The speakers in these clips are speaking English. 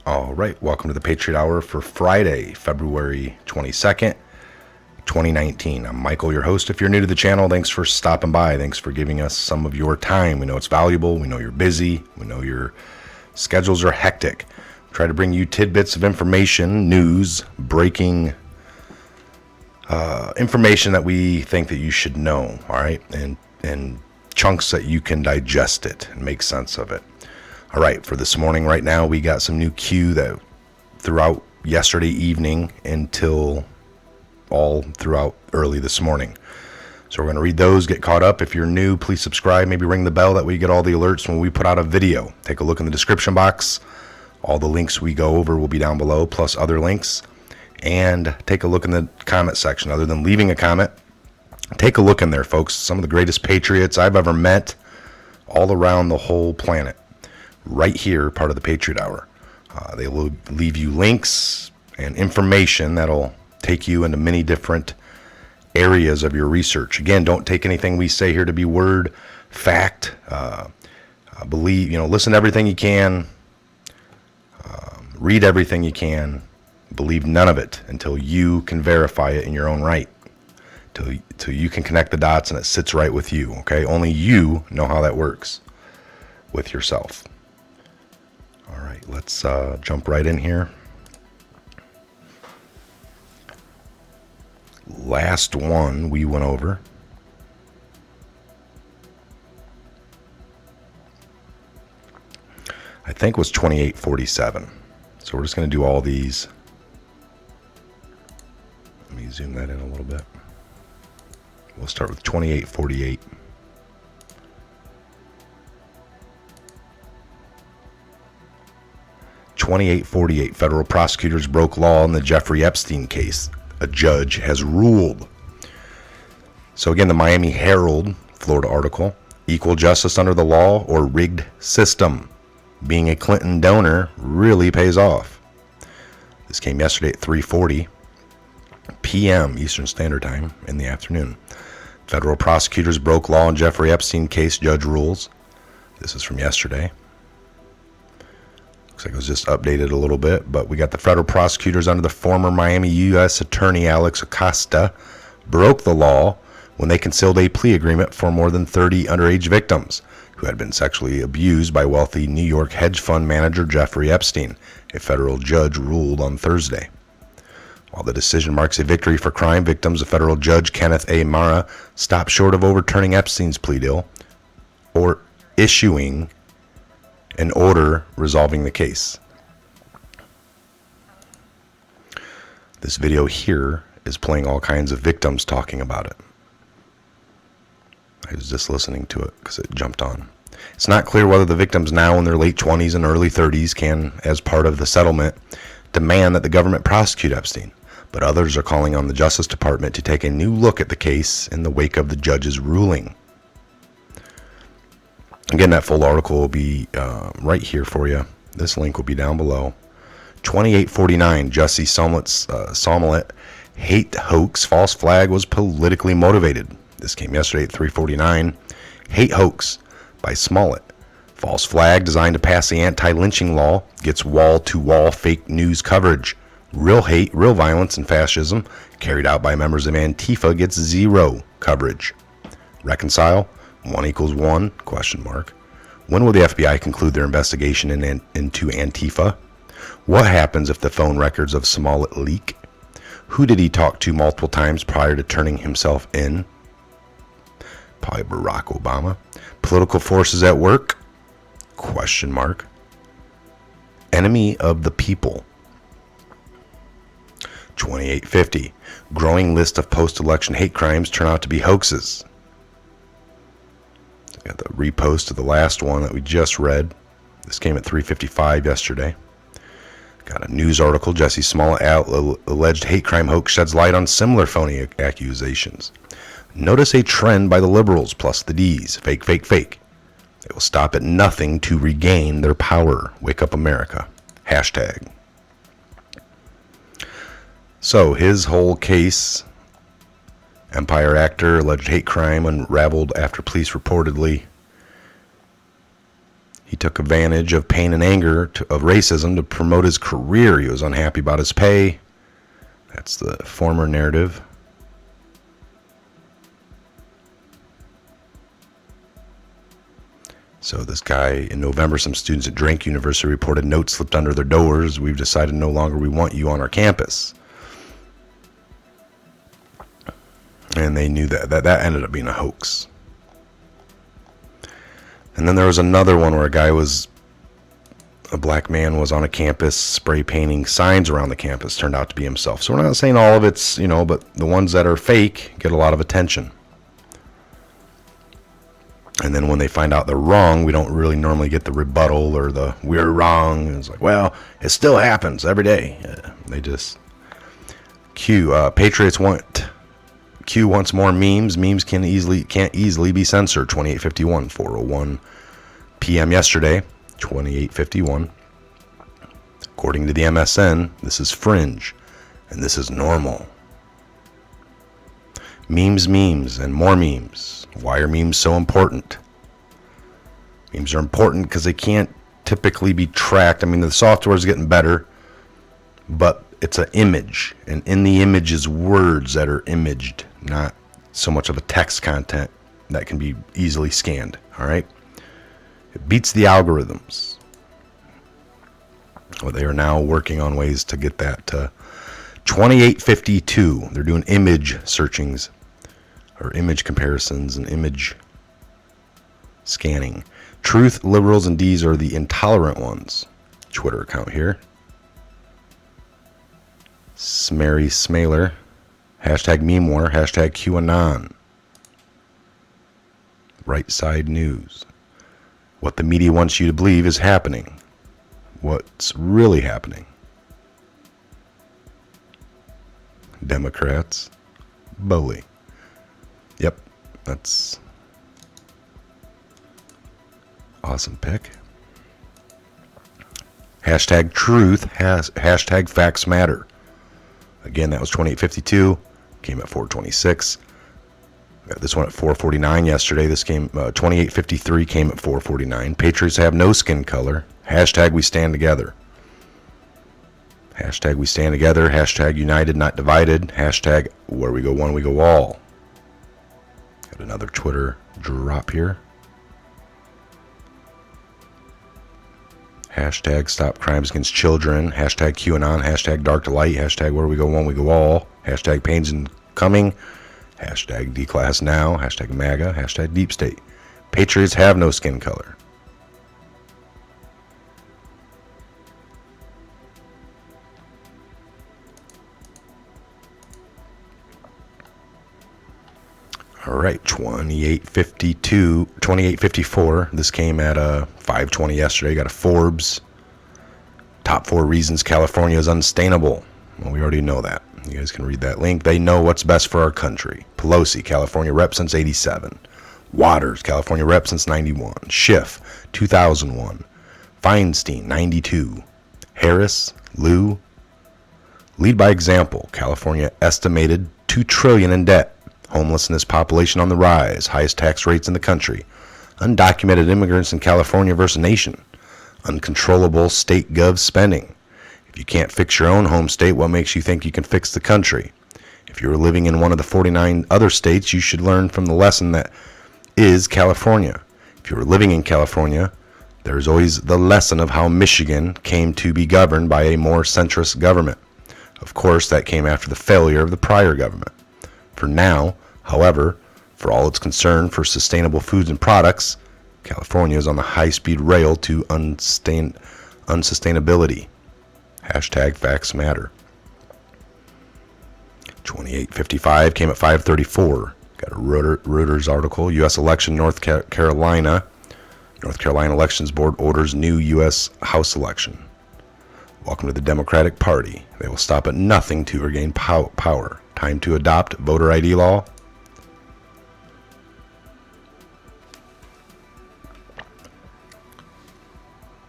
All right, welcome to the Patriot Hour for Friday, February 22nd, 2019. I'm Michael, your host. If you're new to the channel, thanks for stopping by. Thanks for giving us some of your time. We know it's valuable. We know you're busy. We know your schedules are hectic. Try to bring you tidbits of information, news, breaking information that we think that you should know, all right? And chunks that you can digest it and make sense of it. All right, for this morning right now, we got some new Q that throughout yesterday evening until all throughout early this morning. So we're going to read those, get caught up. If you're new, please subscribe, maybe ring the bell, that way you get all the alerts when we put out a video. Take a look in the description box. All the links we go over will be down below, plus other links. And take a look in the comment section. Other than leaving a comment, take a look in there, folks. Some of the greatest patriots I've ever met all around the whole planet. Right here, part of the Patriot Hour. They will leave you links and information that'll take you into many different areas of your research. Again, don't take anything we say here to be word, fact. Believe, listen to everything you can. Read everything you can. Believe none of it until you can verify it in your own right. Till you can connect the dots and it sits right with you, okay? Only you know how that works with yourself. All right, let's jump right in here. Last one we went over. I think was 2847. So we're just going to do all these. Let me zoom that in a little bit. We'll start with 2848. Federal prosecutors broke law in the Jeffrey Epstein case. A judge has ruled. So again, the Miami Herald, Florida article, equal justice under the law or rigged system. Being a Clinton donor really pays off. This came yesterday at 3:40 p.m. Eastern Standard Time in the afternoon. Federal prosecutors broke law in Jeffrey Epstein case, judge rules. This is from yesterday. Looks like it was just updated a little bit, but we got the federal prosecutors under the former Miami U.S. Attorney Alex Acosta broke the law when they concealed a plea agreement for more than 30 underage victims who had been sexually abused by wealthy New York hedge fund manager Jeffrey Epstein, a federal judge ruled on Thursday. While the decision marks a victory for crime victims, a federal judge, Kenneth A. Mara, stopped short of overturning Epstein's plea deal or issuing an order resolving the case. This video here is playing all kinds of victims talking about it. I was just listening to it because it jumped on. It's not clear whether the victims now in their late 20s and early 30s can, as part of the settlement, demand that the government prosecute Epstein, but others are calling on the Justice Department to take a new look at the case in the wake of the judge's ruling. Again, that full article will be right here for you. This link will be down below. 2849, Jussie Smollett hate hoax, false flag was politically motivated. This came yesterday at 3:49. Hate hoax by Smollett. False flag designed to pass the anti-lynching law gets wall-to-wall fake news coverage. Real hate, real violence, and fascism carried out by members of Antifa gets zero coverage. Reconcile? 1 = 1? When will the FBI conclude their investigation into Antifa? What happens if the phone records of Smollett leak? Who did he talk to multiple times prior to turning himself in? Probably Barack Obama. Political forces at work? Enemy of the people. 2850. Growing list of post-election hate crimes turn out to be hoaxes. Got the repost of the last one that we just read. This came at 3:55 yesterday. Got a news article. Jussie Smollett alleged hate crime hoax sheds light on similar phony accusations. Notice a trend by the liberals plus the D's. Fake, fake, fake. They will stop at nothing to regain their power. Wake up America. Hashtag. So his whole case, Empire actor, alleged hate crime unraveled after police reportedly. He took advantage of pain and anger of racism to promote his career. He was unhappy about his pay. That's the former narrative. So this guy, in November, some students at Drake University reported notes slipped under their doors. We've decided no longer we want you on our campus. And they knew that ended up being a hoax. And then there was another one where a black man was on a campus spray painting signs around the campus, turned out to be himself. So we're not saying all of it's, but the ones that are fake get a lot of attention. And then when they find out they're wrong, we don't really normally get the rebuttal or the we're wrong. It's like, well, it still happens every day. They just Patriots want Q wants more memes. Memes can't easily be censored. 2851, 4:01 p.m. yesterday. 2851. According to the MSN, this is fringe, and this is normal. Memes, and more memes. Why are memes so important? Memes are important because they can't typically be tracked. I mean, the software is getting better, but it's an image, and in the image is words that are imaged, not so much of a text content that can be easily scanned. All right, it beats the algorithms. Well, they are now working on ways to get that to 2852. They're doing image searchings or image comparisons and image scanning. Truth, liberals, and D's are the intolerant ones. Twitter account here. Smary Smaler. Hashtag meme war. Hashtag QAnon. Right Side News. What the media wants you to believe is happening. What's really happening. Democrats. Bully. Yep, that's awesome pick. Hashtag truth, hashtag facts matter. Again, that was 2852, came at 426. Got this one at 449 yesterday. This came 2853 came at 449. Patriots have no skin color. Hashtag we stand together. Hashtag we stand together. Hashtag united, not divided. Hashtag where we go one, we go all. Got another Twitter drop here. Hashtag stop crimes against children. Hashtag QAnon. Hashtag dark to light. Hashtag where we go one, we go all. Hashtag pains and coming. Hashtag D-Class now. Hashtag MAGA. Hashtag deep state. Patriots have no skin color. All right, 2854. This came at 5:20 yesterday. Got a Forbes. Top 4 reasons California is unsustainable. Well, we already know that. You guys can read that link. They know what's best for our country. Pelosi, California rep since 87. Waters, California rep since 91. Schiff, 2001. Feinstein, 92. Harris, Liu. Lead by example. California estimated $2 trillion in debt. Homelessness, population on the rise, highest tax rates in the country, undocumented immigrants in California versus nation, uncontrollable state gov spending. If you can't fix your own home state, what makes you think you can fix the country? If you're living in one of the 49 other states, you should learn from the lesson that is California. If you were living in California, there's always the lesson of how Michigan came to be governed by a more centrist government. Of course, that came after the failure of the prior government. For now, however, for all its concern for sustainable foods and products, California is on the high-speed rail to unsustainability. Hashtag facts matter. 2855 came at 534. Got a Reuters article. U.S. election, North Carolina. North Carolina Elections Board orders new U.S. House election. Welcome to the Democratic Party. They will stop at nothing to regain power. Time to adopt voter ID law.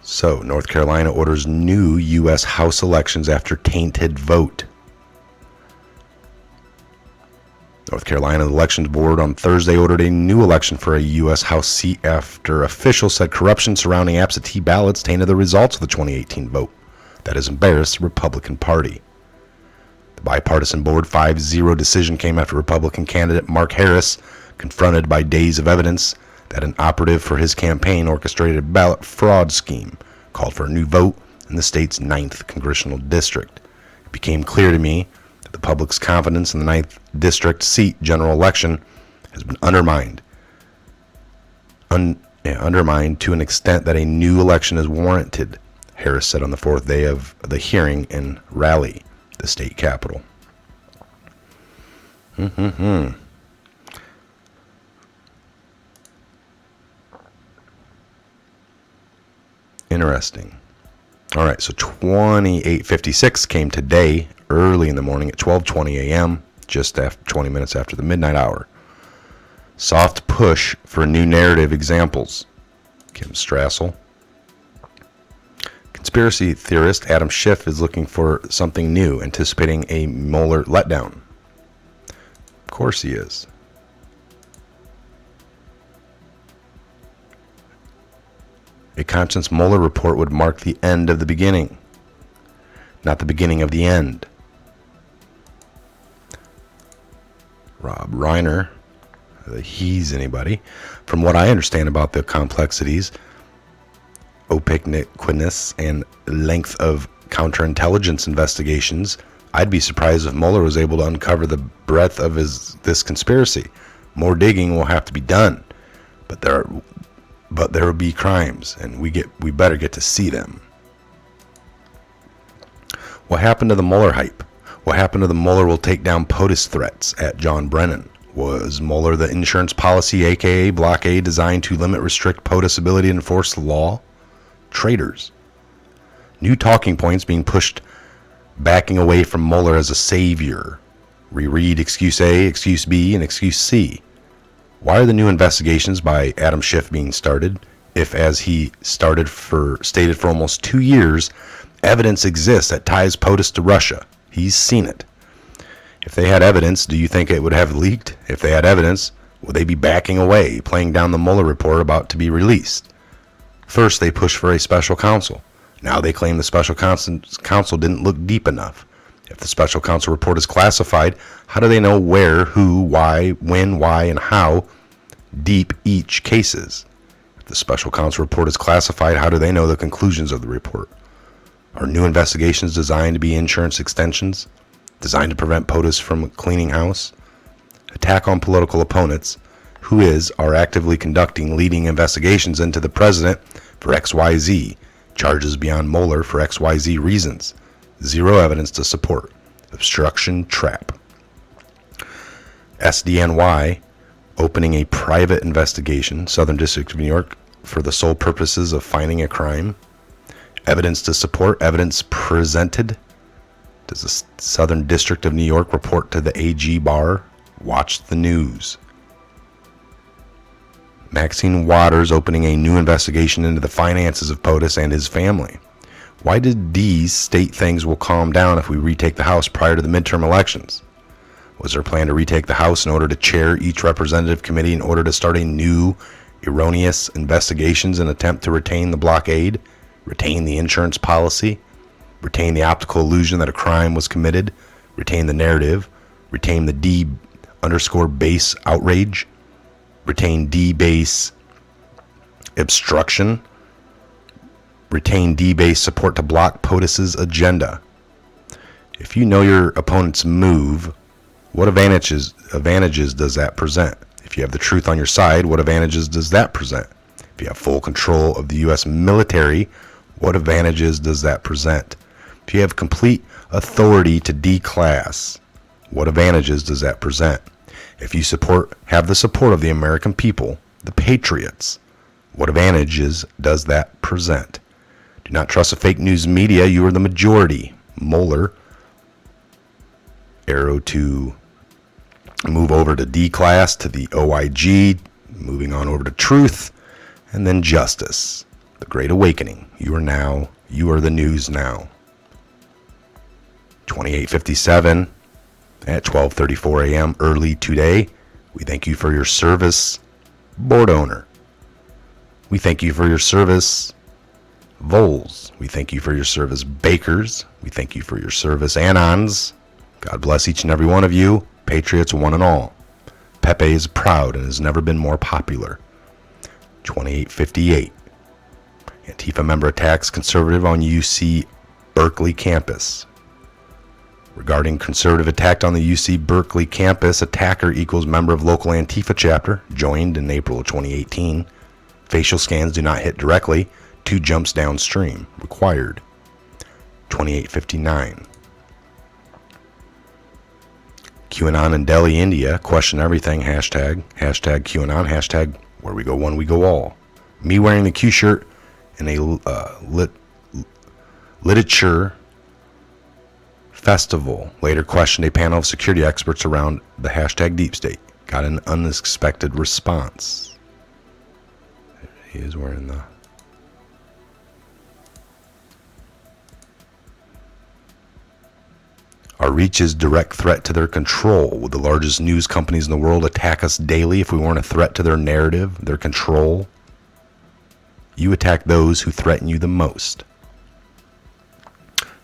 So, North Carolina orders new U.S. House elections after tainted vote. North Carolina Elections Board on Thursday ordered a new election for a U.S. House seat after officials said corruption surrounding absentee ballots tainted the results of the 2018 vote. That has embarrassed the Republican Party. The bipartisan board 5-0 decision came after Republican candidate Mark Harris, confronted by days of evidence that an operative for his campaign orchestrated a ballot fraud scheme, called for a new vote in the state's 9th congressional district. It became clear to me that the public's confidence in the 9th district seat general election has been undermined to an extent that a new election is warranted, Harris said on the fourth day of the hearing in Raleigh, the state capital. Interesting. All right, so 2856 came today, early in the morning at 12:20 a.m., just after 20 minutes after the midnight hour. Soft push for new narrative examples. Kim Strassel. Conspiracy theorist Adam Schiff is looking for something new, anticipating a Mueller letdown. Of course he is. A conscience Mueller report would mark the end of the beginning, not the beginning of the end. Rob Reiner, he's anybody. From what I understand about the complexities, opaqueness, and length of counterintelligence investigations, I'd be surprised if Mueller was able to uncover the breadth of this conspiracy. More digging will have to be done, but there will be crimes, and we better get to see them. What happened to the Mueller hype? What happened to the Mueller will take down POTUS threats at John Brennan? Was Mueller the insurance policy, aka blockade, designed to limit, restrict POTUS' ability to enforce the law? Traitors. New talking points being pushed, backing away from Mueller as a savior. Reread excuse A, excuse B, and excuse C. Why are the new investigations by Adam Schiff being started, if, as he stated for almost 2 years, evidence exists that ties POTUS to Russia? He's seen it. If they had evidence, do you think it would have leaked? If they had evidence, would they be backing away, playing down the Mueller report about to be released? First, they pushed for a special counsel. Now they claim the special counsel didn't look deep enough. If the special counsel report is classified, how do they know where, who, why, when, why, and how deep each case is? If the special counsel report is classified, how do they know the conclusions of the report? Are new investigations designed to be insurance extensions? Designed to prevent POTUS from cleaning house? Attack on political opponents, who are actively conducting leading investigations into the president for XYZ, charges beyond Mueller for XYZ reasons. Zero evidence to support. Obstruction trap. SDNY opening a private investigation, Southern District of New York, for the sole purposes of finding a crime. Evidence to support. Evidence presented. Does the Southern District of New York report to the AG bar? Watch the news. Maxine Waters opening a new investigation into the finances of POTUS and his family. Why did Dees state things will calm down if we retake the House prior to the midterm elections? Was there a plan to retake the House in order to chair each representative committee in order to start a new erroneous investigations and attempt to retain the blockade, retain the insurance policy, retain the optical illusion that a crime was committed, retain the narrative, retain the D_base outrage, retain D-base obstruction, retain D-base support to block POTUS's agenda. If you know your opponent's move, what advantages does that present? If you have the truth on your side, what advantages does that present? If you have full control of the U.S. military, what advantages does that present? If you have complete authority to declass, what advantages does that present? If you have the support of the American people, the Patriots, what advantages does that present? Do not trust the fake news media. You are the majority. Mueller. Arrow to move over to D-class, to the OIG, moving on over to truth, and then justice. The Great Awakening. You are the news now. 2857. at 12:34 a.m. early today. We thank you for your service, board owner. We thank you for your service, Vols. We thank you for your service, Bakers. We thank you for your service, Anons. God bless each and every one of you, Patriots one and all. Pepe is proud and has never been more popular. 2858. Antifa member attacks conservative on UC Berkeley campus. Regarding conservative attack on the UC Berkeley campus, attacker equals member of local Antifa chapter, joined in April of 2018. Facial scans do not hit directly, 2 jumps downstream, required. 2859. QAnon in Delhi, India, question everything, hashtag QAnon, hashtag where we go one, we go all. Me wearing the Q shirt in a literature festival. Later questioned a panel of security experts around the hashtag deep state. Got an unexpected response. He is wearing the... Our reach is direct threat to their control. Would the largest news companies in the world attack us daily if we weren't a threat to their narrative, their control? You attack those who threaten you the most.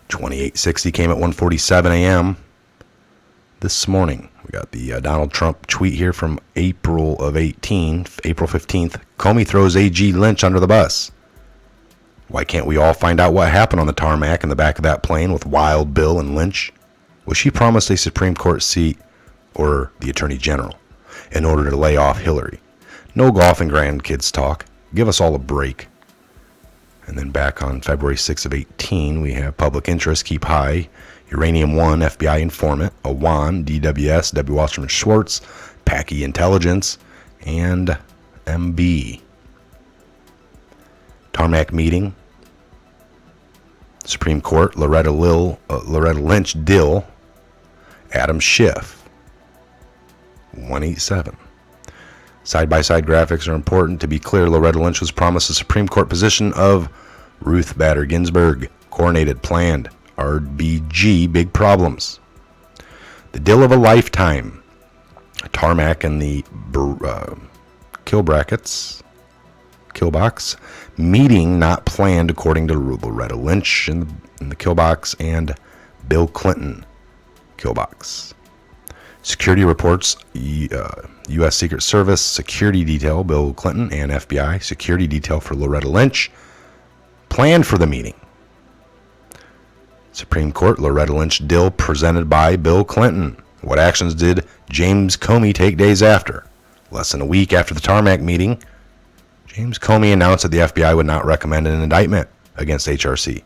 2860 came at 1:47 a.m. this morning. We got the Donald Trump tweet here from April 15th. Comey throws AG Lynch under the bus. Why can't we all find out what happened on the tarmac in the back of that plane with Wild Bill and Lynch? Was she promised a Supreme Court seat or the Attorney General in order to lay off Hillary? No golf and grandkids talk. Give us all a break. And then back on February 6th of 18, we have public interest keep high. Uranium One, FBI informant, Awan, DWS, W. Wasserman Schwartz, Packy Intelligence, and MB. Tarmac meeting. Supreme Court, Loretta Lynch Dill, Adam Schiff. 187. Side-by-side graphics are important. To be clear, Loretta Lynch was promised the Supreme Court position of Ruth Bader Ginsburg. Coordinated, planned. RBG, big problems. The deal of a lifetime. Tarmac and the kill box. Meeting not planned according to Loretta Lynch in the kill box and Bill Clinton kill box. Security reports, U.S. Secret Service security detail, Bill Clinton, and FBI security detail for Loretta Lynch, planned for the meeting. Supreme Court, Loretta Lynch Dill presented by Bill Clinton. What actions did James Comey take days after? Less than a week after the Tarmac meeting, James Comey announced that the FBI would not recommend an indictment against HRC.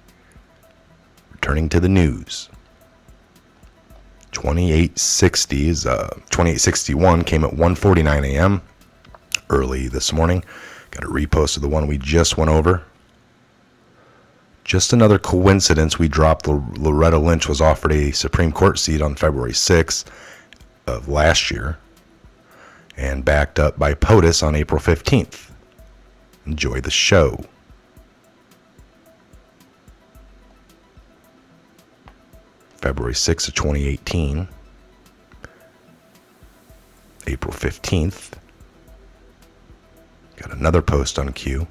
Returning to the news. 2861 came at 1:49 a.m. early this morning. Got a repost of the one we just went over. Just another coincidence we dropped Loretta Lynch was offered a Supreme Court seat on February 6th of last year and backed up by POTUS on April 15th. Enjoy the show. February 6th of 2018. April 15th. Got another post on Q.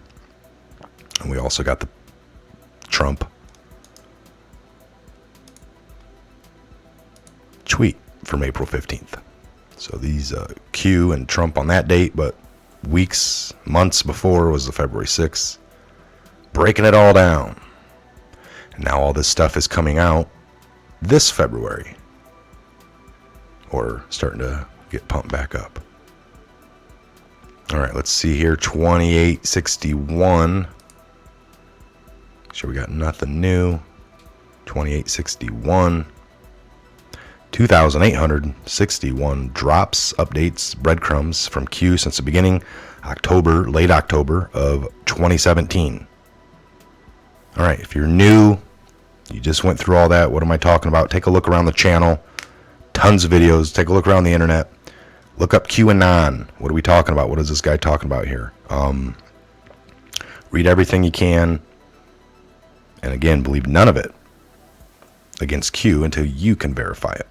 And we also got the Trump tweet from April 15th. So these Q and Trump on that date, but months before was the February 6th. Breaking it all down. And now all this stuff is coming out this February. Or starting to get pumped back up. All right, let's see here. 2861. Sure we got nothing new. 2861. 2,861 drops, updates, breadcrumbs from Q since the beginning, late October of 2017. All right, if you're new, you just went through all that, what am I talking about? Take a look around the channel. Tons of videos. Take a look around the internet. Look up QAnon. What are we talking about? What is this guy talking about here? Read everything you can. And again, believe none of it against Q until you can verify it.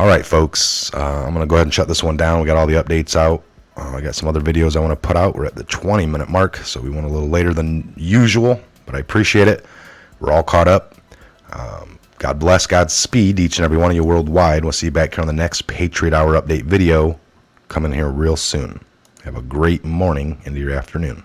All right, folks, I'm going to go ahead and shut this one down. We got all the updates out. I got some other videos I want to put out. We're at the 20-minute mark, so we went a little later than usual, but I appreciate it. We're all caught up. God bless, Godspeed, each and every one of you worldwide. We'll see you back here on the next Patriot Hour update video coming here real soon. Have a great morning into your afternoon.